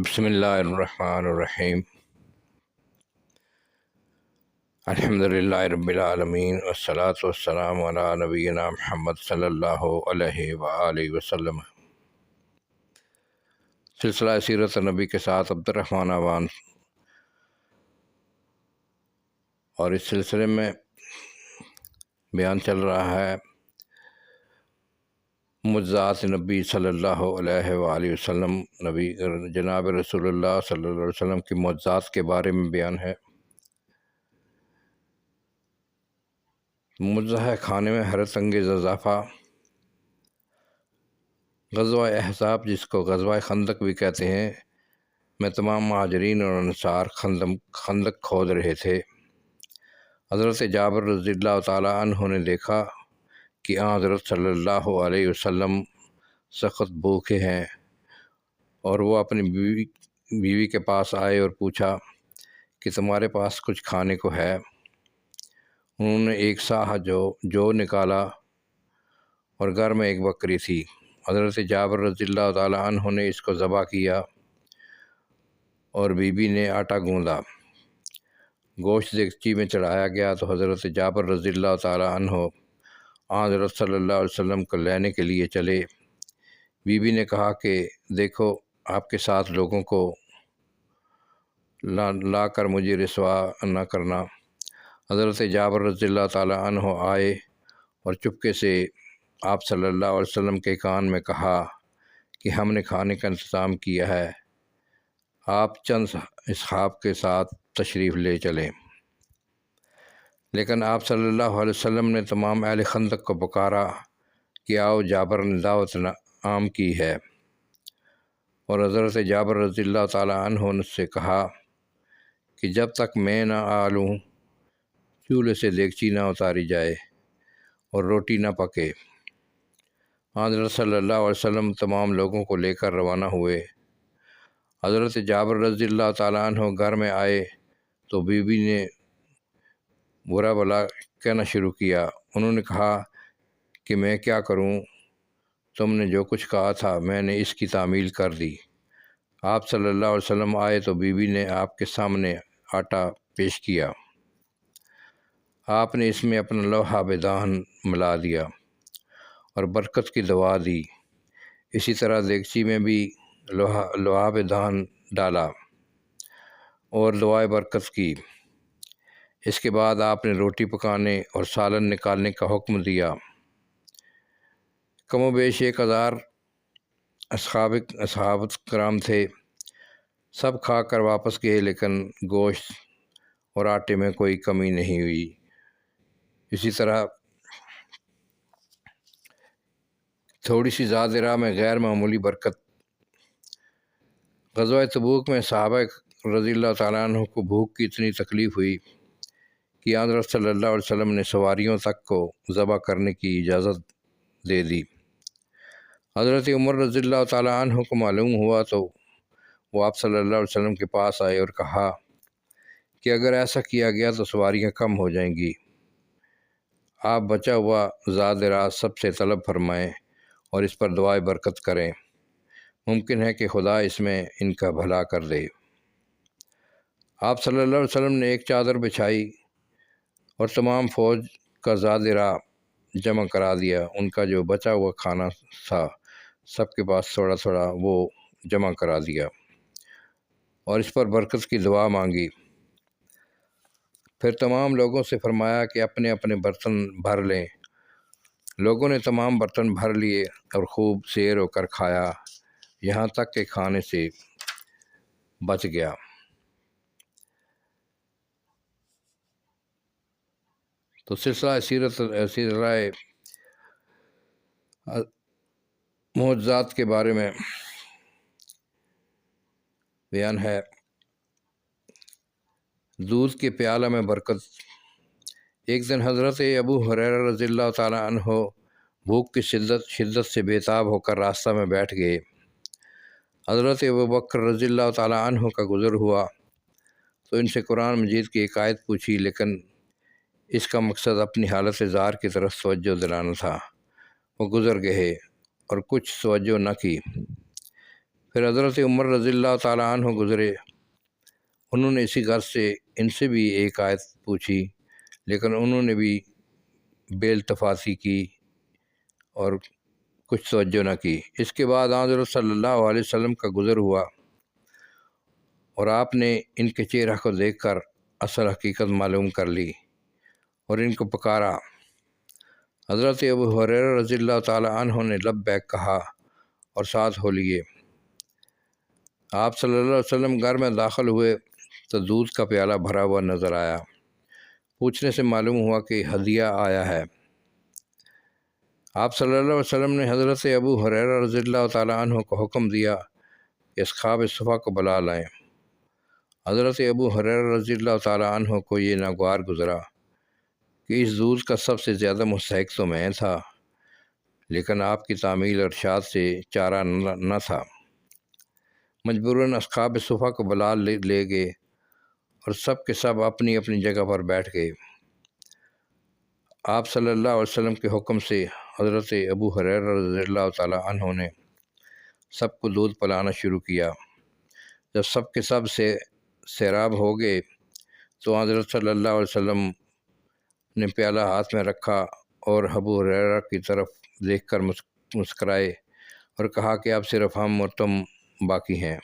بسم اللہ الرحمن الرحیم الحمد للہ رب العالمین والصلاة والسلام علی نبینا محمد صلی اللہ علیہ وآلہ وسلم۔ سلسلہ سیرت نبی کے ساتھ عبد الرحمن عوان، اور اس سلسلے میں بیان چل رہا ہے معجزات نبی صلی اللہ علیہ وآلہ وسلم، نبی جناب رسول اللہ صلی اللہ علیہ وسلم کی معجزات کے بارے میں بیان ہے۔ معجزہ ہے کھانے میں حیرت انگیز اضافہ۔ غزوہ احزاب، جس کو غزوہ خندق بھی کہتے ہیں، میں تمام مہاجرین اور انصار خندق کھود رہے تھے۔ حضرت جابر رضی اللہ تعالیٰ عنہ نے دیکھا کہ حضرت صلی اللہ علیہ وسلم سخت بھوکے ہیں، اور وہ اپنی بیوی کے پاس آئے اور پوچھا کہ تمہارے پاس کچھ کھانے کو ہے؟ انہوں نے ایک ساہ جو نکالا، اور گھر میں ایک بکری تھی۔ حضرت جابر رضی اللہ تعالیٰ عنہ نے اس کو ذبح کیا، اور بیوی نے آٹا گوندا۔ گوشت دیگچی میں چڑھایا گیا تو حضرت جابر رضی اللہ تعالیٰ عنہ حضرت صلی اللہ علیہ وسلم کو لینے کے لیے چلے۔ بیوی نے کہا کہ دیکھو، آپ کے ساتھ لوگوں کو لا کر مجھے رسوا نہ کرنا۔ حضرت جابر رضی اللہ تعالیٰ عنہ آئے اور چپکے سے آپ صلی اللہ علیہ وسلم کے کان میں کہا کہ ہم نے کھانے کا انتظام کیا ہے، آپ چند اصحاب کے ساتھ تشریف لے چلیں۔ لیکن آپ صلی اللہ علیہ وسلم نے تمام اہل خندق کو پکارا کہ آؤ، جابر نے دعوت عام کی ہے، اور حضرت جابر رضی اللہ تعالیٰ عنہ نے سے کہا کہ جب تک میں نہ آلوں چولہے سے دیگچی نہ اتاری جائے اور روٹی نہ پکے۔ حضرت صلی اللہ علیہ وسلم تمام لوگوں کو لے کر روانہ ہوئے۔ حضرت جابر رضی اللہ تعالیٰ عنہ گھر میں آئے تو بیوی نے برا بھلا کہنا شروع کیا۔ انہوں نے کہا کہ میں کیا کروں، تم نے جو کچھ کہا تھا میں نے اس کی تعمیل کر دی۔ آپ صلی اللہ علیہ وسلم آئے تو بیوی نے آپ کے سامنے آٹا پیش کیا۔ آپ نے اس میں اپنا لوحہ بدہن ملا دیا اور برکت کی دعا دی۔ اسی طرح دیگچی میں بھی لوحہ بدہن ڈالا اور دعائے برکت کی۔ اس کے بعد آپ نے روٹی پکانے اور سالن نکالنے کا حکم دیا۔ کم و بیش 1000 اصحاب کرام تھے۔ سب کھا کر واپس گئے، لیکن گوشت اور آٹے میں کوئی کمی نہیں ہوئی۔ اسی طرح تھوڑی سی زاد راہ میں غیر معمولی برکت۔ غزوہ تبوک میں صحابہ رضی اللہ تعالیٰ عنہ کو بھوک کی اتنی تکلیف ہوئی کہ حضرت صلی اللہ علیہ وسلم نے سواریوں تک کو ذبح کرنے کی اجازت دے دی۔ حضرت عمر رضی اللہ تعالیٰ عنہ کو معلوم ہوا تو وہ آپ صلی اللہ علیہ وسلم کے پاس آئے اور کہا کہ اگر ایسا کیا گیا تو سواریاں کم ہو جائیں گی، آپ بچا ہوا زاد راہ سب سے طلب فرمائیں اور اس پر دعائے برکت کریں، ممکن ہے کہ خدا اس میں ان کا بھلا کر دے۔ آپ صلی اللہ علیہ وسلم نے ایک چادر بچھائی اور تمام فوج کا زاد راہ جمع کرا دیا۔ ان کا جو بچا ہوا کھانا تھا سب کے پاس تھوڑا تھوڑا وہ جمع کرا دیا اور اس پر برکت کی دعا مانگی۔ پھر تمام لوگوں سے فرمایا کہ اپنے اپنے برتن بھر لیں۔ لوگوں نے تمام برتن بھر لیے اور خوب سیر ہو کر کھایا، یہاں تک کہ کھانے سے بچ گیا۔ تو سلسلہ معجزات کے بارے میں بیان ہے۔ دودھ کے پیالہ میں برکت۔ ایک دن حضرت ابو ہریرہ رضی اللہ تعالیٰ عنہ بھوک کی شدت سے بے تاب ہو کر راستہ میں بیٹھ گئے۔ حضرت ابو بکر رضی اللہ تعالیٰ عنہ کا گزر ہوا تو ان سے قرآن مجید کی ایک آیت پوچھی، لیکن اس کا مقصد اپنی حالت زار کی طرف توجہ دلانا تھا۔ وہ گزر گئے اور کچھ توجہ نہ کی۔ پھر حضرت عمر رضی اللہ تعالیٰ عنہ گزرے، انہوں نے اسی غرض سے ان سے بھی ایک آیت پوچھی، لیکن انہوں نے بھی بے التفاتی کی اور کچھ توجہ نہ کی۔ اس کے بعد حضرت صلی اللہ علیہ وسلم کا گزر ہوا اور آپ نے ان کے چہرہ کو دیکھ کر اصل حقیقت معلوم کر لی اور ان کو پکارا۔ حضرت ابو ہریرہ رضی اللہ تعالیٰ عنہ نے لبیک کہا اور ساتھ ہو لیے۔ آپ صلی اللہ علیہ وسلم گھر میں داخل ہوئے تو دودھ کا پیالہ بھرا ہوا نظر آیا۔ پوچھنے سے معلوم ہوا کہ ہدیہ آیا ہے۔ آپ صلی اللہ علیہ وسلم نے حضرت ابو ہریرہ رضی اللہ تعالیٰ عنہ کو حکم دیا کہ اصحاب صفا کو بلا لائیں۔ حضرت ابو ہریرہ رضی اللہ تعالیٰ عنہ کو یہ ناگوار گزرا کہ اس دودھ کا سب سے زیادہ مستحق تو میں تھا، لیکن آپ کی تعمیل ارشاد سے چارہ نہ تھا۔ مجبوراً اصحاب صفا کو بلا لے گئے اور سب کے سب اپنی اپنی جگہ پر بیٹھ گئے۔ آپ صلی اللہ علیہ وسلم کے حکم سے حضرت ابو ہریرہ رضی اللہ تعالیٰ عنہ نے سب کو دودھ پلانا شروع کیا۔ جب سب کے سب سے سیراب ہو گئے تو حضرت صلی اللہ علیہ وسلم نے پیالہ ہاتھ میں رکھا اور ابو ہریرہ کی طرف دیکھ کر مسکرائے اور کہا کہ اب صرف ہم اور تم باقی ہیں،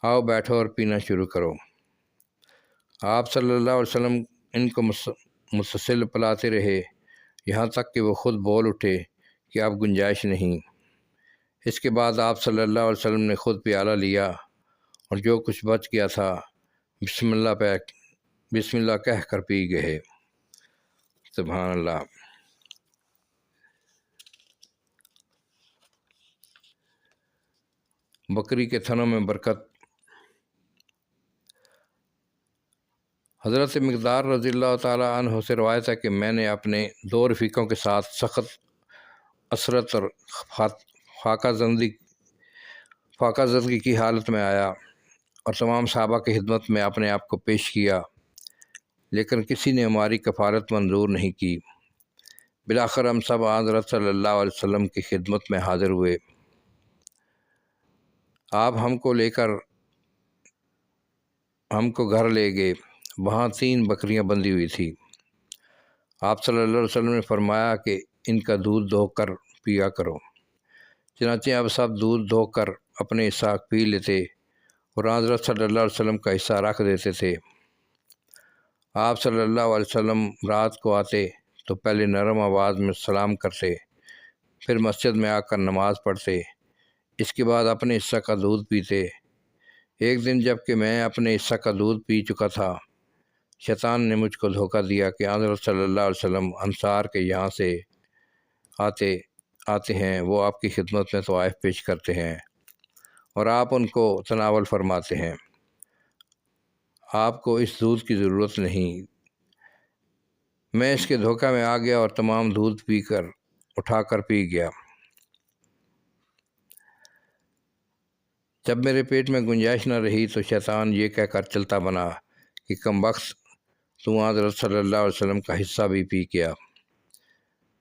آؤ بیٹھو اور پینا شروع کرو۔ آپ صلی اللہ علیہ وسلم ان کو مسلسل پلاتے رہے، یہاں تک کہ وہ خود بول اٹھے کہ اب گنجائش نہیں۔ اس کے بعد آپ صلی اللہ علیہ وسلم نے خود پیالہ لیا اور جو کچھ بچ گیا تھا بسم اللہ کہہ کر پی گئے۔ سبحان اللہ۔ بکری کے تھنوں میں برکت۔ حضرت مقدار رضی اللہ تعالیٰ عنہ سے روایت ہے کہ میں نے اپنے 2 رفیقوں کے ساتھ سخت اسرت اور فاقہ زدگی کی حالت میں آیا اور تمام صحابہ کی خدمت میں اپنے آپ کو پیش کیا، لیکن کسی نے ہماری کفارت منظور نہیں کی۔ بالآخر ہم سب حضرت صلی اللہ علیہ وسلم کی خدمت میں حاضر ہوئے۔ آپ ہم کو گھر لے گئے، وہاں 3 بکریاں بندھی ہوئی تھی۔ آپ صلی اللہ علیہ وسلم نے فرمایا کہ ان کا دودھ دھو کر پیا کرو۔ چنانچہ اب سب دودھ دھو کر اپنے حصہ پی لیتے اور حضرت صلی اللہ علیہ وسلم کا حصہ رکھ دیتے تھے۔ آپ صلی اللہ علیہ وسلم رات کو آتے تو پہلے نرم آواز میں سلام کرتے، پھر مسجد میں آ کر نماز پڑھتے، اس کے بعد اپنے حصہ کا دودھ پیتے۔ ایک دن جب کہ میں اپنے حصہ کا دودھ پی چکا تھا، شیطان نے مجھ کو دھوکہ دیا کہ حضرت صلی اللہ علیہ وسلم انصار کے یہاں سے آتے ہیں، وہ آپ کی خدمت میں طوائف پیش کرتے ہیں اور آپ ان کو تناول فرماتے ہیں۔ آپ کو اس دودھ کی ضرورت نہیں۔ میں اس کے دھوکہ میں آ گیا اور تمام دودھ اٹھا کر پی گیا۔ جب میرے پیٹ میں گنجائش نہ رہی تو شیطان یہ کہہ کر چلتا بنا کہ کم بخت تو حضرت صلی اللہ علیہ وسلم کا حصہ بھی پی گیا۔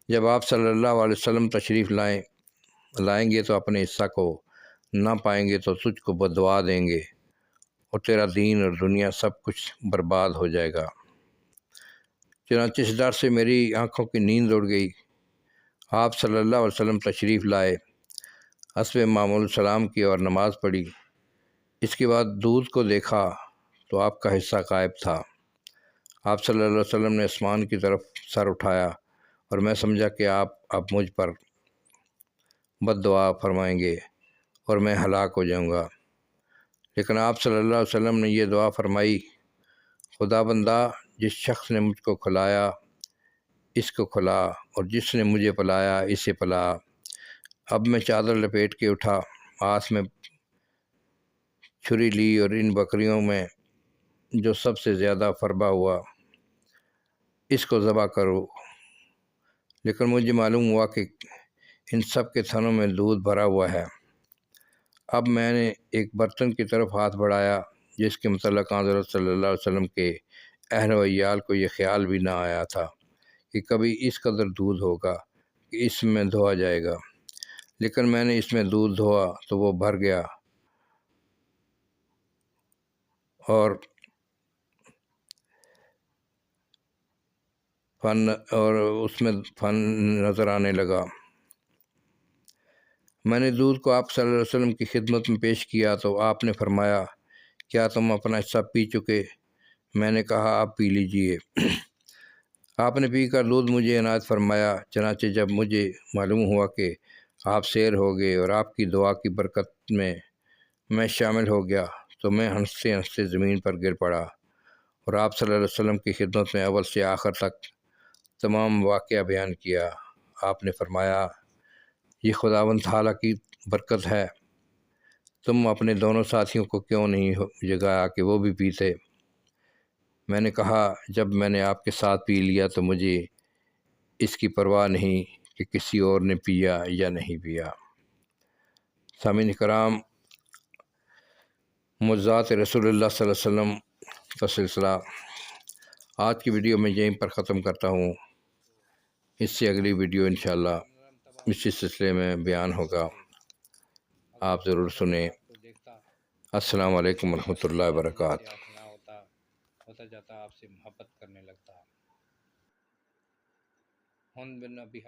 جب آپ صلی اللہ علیہ وسلم تشریف لائیں گے تو اپنے حصہ کو نہ پائیں گے تو تجھ کو بددعا دیں گے اور تیرا دین اور دنیا سب کچھ برباد ہو جائے گا۔ چنانچہ اس ڈر سے میری آنکھوں کی نیند اڑ گئی۔ آپ صلی اللہ علیہ وسلم تشریف لائے، حسب معمول سلام کی اور نماز پڑھی۔ اس کے بعد دودھ کو دیکھا تو آپ کا حصہ غائب تھا۔ آپ صلی اللہ علیہ وسلم نے آسمان کی طرف سر اٹھایا اور میں سمجھا کہ آپ اب مجھ پر بد دعا فرمائیں گے اور میں ہلاک ہو جاؤں گا، لیکن آپ صلی اللہ علیہ وسلم نے یہ دعا فرمائی: خدا بندہ، جس شخص نے مجھ کو کھلایا اس کو کھلا اور جس نے مجھے پلایا اسے پلا۔ اب میں چادر لپیٹ کے اٹھا، ہاتھ میں چھری لی اور ان بکریوں میں جو سب سے زیادہ فربہ ہوا اس کو ذبح کرو، لیکن مجھے معلوم ہوا کہ ان سب کے تھنوں میں دودھ بھرا ہوا ہے۔ اب میں نے ایک برتن کی طرف ہاتھ بڑھایا جس کے متعلق حضرت صلی اللہ علیہ وسلم کے اہل و عیال کو یہ خیال بھی نہ آیا تھا کہ کبھی اس قدر دودھ ہوگا کہ اس میں دھویا جائے گا، لیکن میں نے اس میں دودھ دھویا تو وہ بھر گیا اور اس میں فن نظر آنے لگا۔ میں نے دودھ کو آپ صلی اللہ علیہ وسلم کی خدمت میں پیش کیا تو آپ نے فرمایا، کیا تم اپنا حصہ پی چکے؟ میں نے کہا، آپ پی لیجئے۔ آپ نے پی کر دودھ مجھے عنایت فرمایا۔ چنانچہ جب مجھے معلوم ہوا کہ آپ سیر ہو گئے اور آپ کی دعا کی برکت میں شامل ہو گیا تو میں ہنستے ہنستے زمین پر گر پڑا اور آپ صلی اللہ علیہ وسلم کی خدمت میں اول سے آخر تک تمام واقعہ بیان کیا۔ آپ نے فرمایا، یہ خداوند تعالیٰ کی برکت ہے، تم اپنے دونوں ساتھیوں کو کیوں نہیں جگایا کہ وہ بھی پیتے؟ میں نے کہا، جب میں نے آپ کے ساتھ پی لیا تو مجھے اس کی پرواہ نہیں کہ کسی اور نے پیا یا نہیں پیا۔ سامعین کرام، معجزات رسول اللہ صلی اللہ علیہ وسلم کا سلسلہ آج کی ویڈیو میں یہیں پر ختم کرتا ہوں۔ اس سے اگلی ویڈیو انشاءاللہ اسی سلسلے میں بیان ہوگا، آپ ضرور سنیں۔ السلام علیکم ورحمۃ اللہ وبرکاتہ۔ ہوتا جاتا آپ سے محبت کرنے لگتا۔